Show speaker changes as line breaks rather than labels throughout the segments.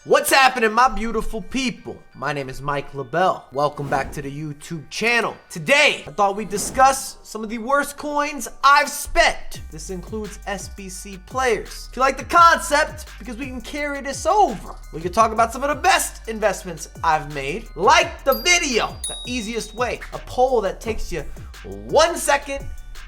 What's happening, my beautiful people? My name is LaBelle. Welcome back to the YouTube channel. Today, I thought we'd discuss some of the worst coins I've spent. This includes SBC players. If you like the concept, because we can carry this over, we can talk about some of the best investments I've made. Like the video, the easiest way. A poll that takes you 1 second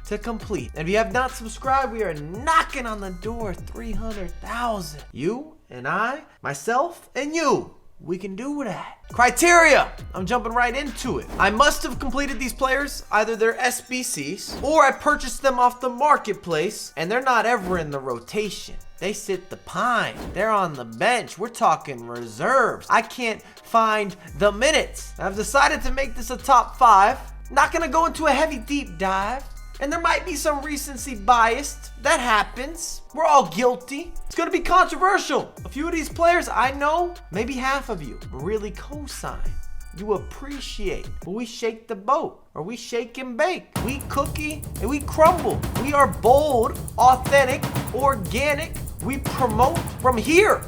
to complete. And if you have not subscribed, we are knocking on the door 300,000. You and I, myself, and you, we can do that. Criteria, I'm jumping right into it. I must have completed these players, either they're SBCs, or I purchased them off the marketplace, and they're not ever in the rotation. They sit the pine, they're on the bench, we're talking reserves. I can't find the minutes. I've decided to make this a top 5. Not gonna go into a heavy deep dive. And there might be some recency bias. That happens. We're all guilty. It's gonna be controversial. A few of these players I know, maybe half of you, really co-sign. You appreciate. But we shake the boat, or we shake and bake. We cookie and we crumble. We are bold, authentic, organic. We promote from here.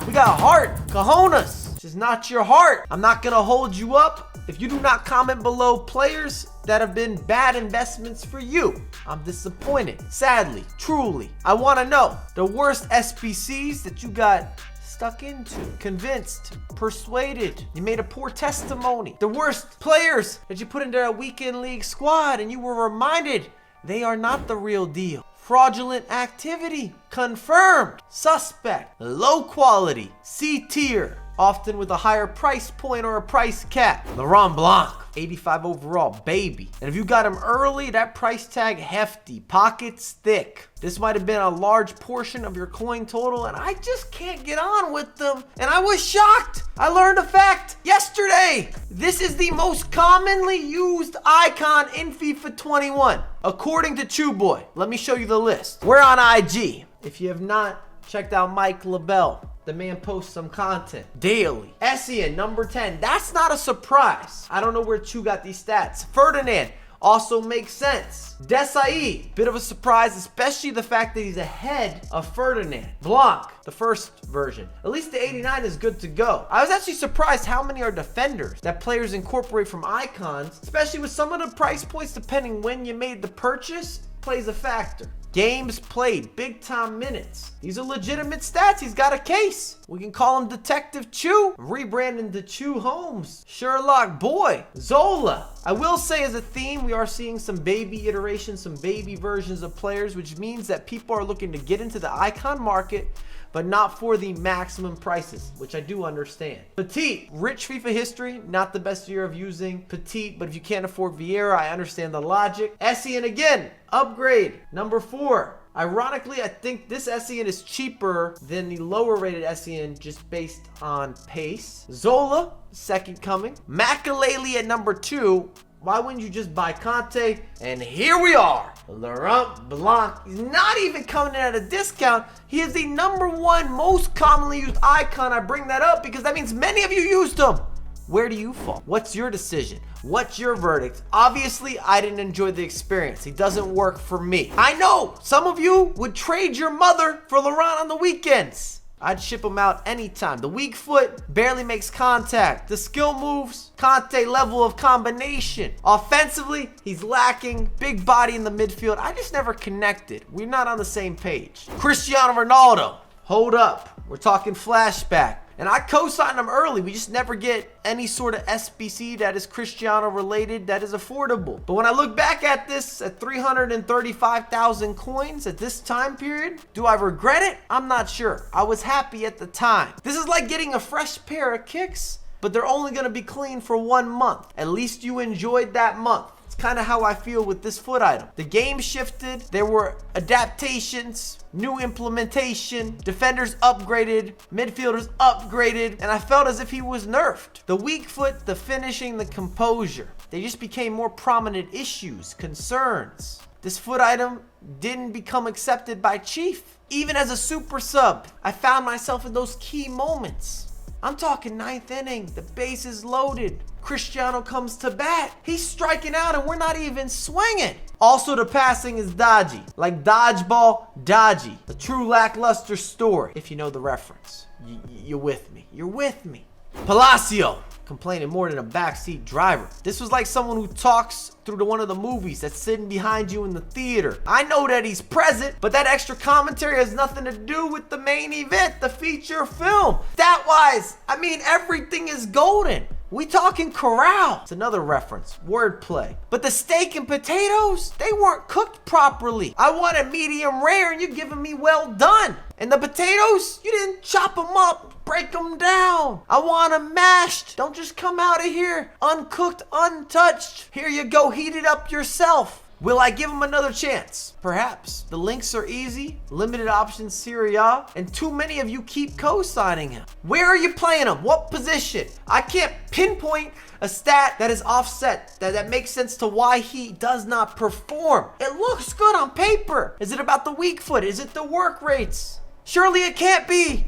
We got heart, cojones. This is not your heart. I'm not gonna hold you up if you do not comment below players that have been bad investments for you. I'm disappointed, sadly, truly. I want to know the worst SBCs that you got stuck into, convinced, persuaded, you made a poor testimony. The worst players that you put into a weekend league squad and you were reminded they are not the real deal. Fraudulent activity, confirmed, suspect, low quality, C tier, often with a higher price point or a price cap. Laurent Blanc, 85 overall, baby. And if you got him early, that price tag hefty, pockets thick. This might have been a large portion of your coin total, and I just can't get on with them. And I was shocked. I learned a fact yesterday. This is the most commonly used icon in FIFA 21, according to ChewBoy. Let me show you the list. We're on IG. If you have not checked out LaBelle, the man posts some content daily. Essien, number 10. That's not a surprise. I don't know where Chew got these stats. Ferdinand also makes sense. Desai, bit of a surprise, especially the fact that he's ahead of Ferdinand. Blanc, the first version. At least the 89 is good to go. I was actually surprised how many are defenders that players incorporate from icons, especially with some of the price points depending when you made the purchase, plays a factor. Games played, big time minutes. These are legitimate stats. He's got a case. We can call him Detective Chew. Rebranding to Chew Holmes. Sherlock Boy. Zola. I will say as a theme, we are seeing some baby iterations, some baby versions of players, which means that people are looking to get into the icon market, but not for the maximum prices, which I do understand. Petit, rich FIFA history, not the best year of using Petit, but if you can't afford Vieira, I understand the logic. Essien again, upgrade, number 4. Ironically, I think this Essien is cheaper than the lower rated Essien just based on pace. Zola, second coming. Makaleli at number 2. Why wouldn't you just buy Conte? And here we are. Laurent Blanc. He's not even coming in at a discount. He is the number 1 most commonly used icon. I bring that up because that means many of you used him. Where do you fall? What's your decision? What's your verdict? Obviously, I didn't enjoy the experience. He doesn't work for me. I know some of you would trade your mother for Laurent on the weekends. I'd ship him out anytime. The weak foot barely makes contact. The skill moves, Conte level of combination. Offensively, he's lacking. Big body in the midfield. I just never connected. We're not on the same page. Cristiano Ronaldo, hold up. We're talking flashback. And I co-signed him early. We just never get any sort of SBC that is Cristiano related that is affordable. But when I look back at this at 335,000 coins at this time period, do I regret it? I'm not sure. I was happy at the time. This is like getting a fresh pair of kicks, but they're only gonna be clean for 1 month. At least you enjoyed that month. It's kind of how I feel with this foot item. The game shifted, there were adaptations, new implementation, defenders upgraded, midfielders upgraded, and I felt as if he was nerfed. The weak foot, the finishing, the composure, they just became more prominent issues, concerns. This foot item didn't become accepted by Chief. Even as a super sub, I found myself in those key moments. I'm talking 9th inning. The base is loaded. Cristiano comes to bat. He's striking out and we're not even swinging. Also, the passing is dodgy. Like dodgeball, dodgy. A true lackluster story. If you know the reference. You're with me. You're with me. Palacio. Complaining more than a backseat driver. This was like someone who talks through to one of the movies that's sitting behind you in the theater. I know that he's present, but that extra commentary has nothing to do with the main event, the feature film. Stat-wise, I mean, everything is golden. We talking corral. It's another reference, wordplay. But the steak and potatoes, they weren't cooked properly. I wanted medium rare and you're giving me well done. And the potatoes, you didn't chop them up, break them down. I want them mashed. Don't just come out of here uncooked, untouched. Here you go, heat it up yourself. Will I give him another chance? Perhaps. The links are easy, limited options Serie A, and too many of you keep co-signing him. Where are you playing him? What position? I can't pinpoint a stat that is offset, that makes sense to why he does not perform. It looks good on paper. Is it about the weak foot? Is it the work rates? Surely it can't be.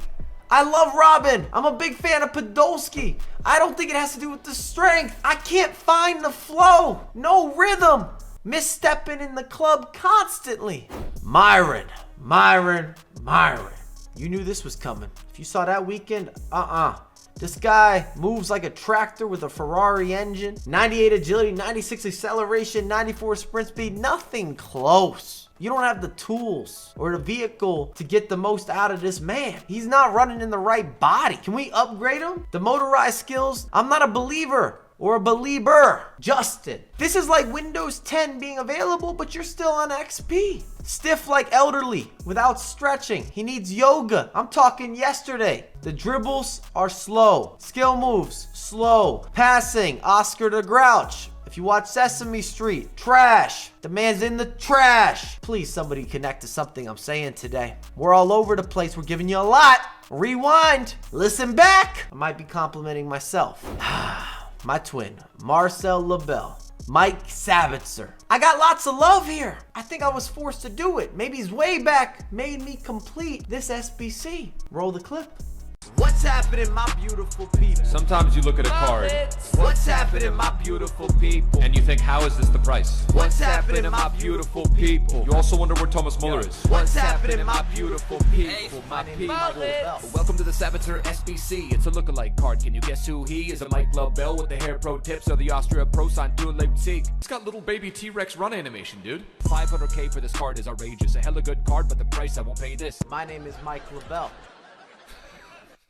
I love Robin. I'm a big fan of Podolski. I don't think it has to do with the strength. I can't find the flow. No rhythm. Misstepping in the club constantly. Myron. You knew this was coming. If you saw that weekend, This guy moves like a tractor with a Ferrari engine. 98 agility, 96 acceleration, 94 sprint speed, nothing close. You don't have the tools or the vehicle to get the most out of this man. He's not running in the right body. Can we upgrade him? The motorized skills, I'm not a believer. Or a believer. Justin. This is like Windows 10 being available, but you're still on XP. Stiff like elderly, without stretching. He needs yoga. I'm talking yesterday. The dribbles are slow. Skill moves, slow. Passing, Oscar the Grouch. If you watch Sesame Street, trash. The man's in the trash. Please, somebody connect to something I'm saying today. We're all over the place. We're giving you a lot. Rewind. Listen back. I might be complimenting myself. My twin, Marcel LaBelle, Mike Sabitzer. I got lots of love here. I think I was forced to do it. Maybe his way back made me complete this SBC. Roll the clip. What's happening, my beautiful people?
Sometimes you look at a card.
What's happening, my beautiful people?
And you think, how is this the price?
What's happening, my beautiful people?
You also wonder where Thomas Muller is.
What's happening, my beautiful people? My people.
Welcome to the Sabitzer SBC. It's a lookalike card. Can you guess who he is? A Mike LaBelle with the hair pro tips of the Austria Pro sign doing Leipzig. It's got little baby T-Rex run animation, dude. 500K for this card is outrageous. A hella good card, but the price, I won't pay this.
My name is Mike LaBelle.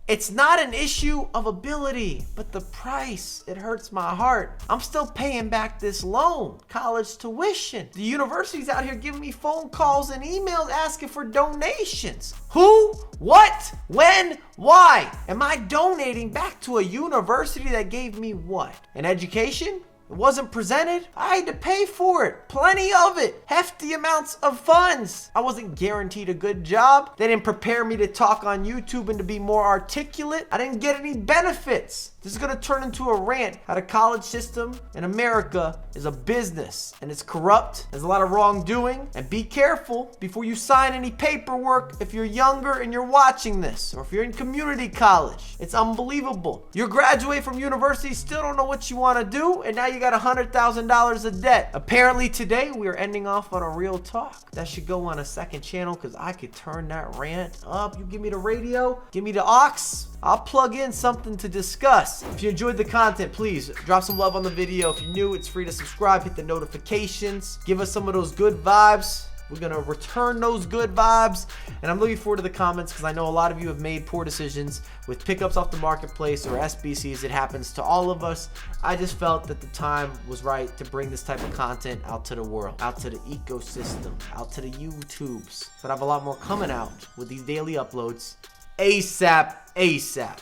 It's not an issue of ability, but the price. It hurts my heart. I'm still paying back this loan, college tuition. The university's out here giving me phone calls and emails asking for donations. Who? What? When? Why? Am I donating back to a university that gave me what? An education? It wasn't presented. I had to pay for it. Plenty of it. Hefty amounts of funds. I wasn't guaranteed a good job. They didn't prepare me to talk on YouTube and to be more articulate. I didn't get any benefits. This is going to turn into a rant. How the college system in America is a business and it's corrupt. There's a lot of wrongdoing. And be careful before you sign any paperwork if you're younger and you're watching this, or if you're in community college. It's unbelievable. You graduate from university, still don't know what you want to do, and now you got $100,000 of debt. Apparently today we are ending off on a real talk. That should go on a second channel because I could turn that rant up. You give me the radio, give me the aux. I'll plug in something to discuss. If you enjoyed the content, please drop some love on the video. If you're new, it's free to subscribe, hit the notifications, give us some of those good vibes. We're gonna return those good vibes, and I'm looking forward to the comments because I know a lot of you have made poor decisions with pickups off the marketplace or SBCs. It happens to all of us. I just felt that the time was right to bring this type of content out to the world, out to the ecosystem, out to the YouTubes. But I have a lot more coming out with these daily uploads. ASAP.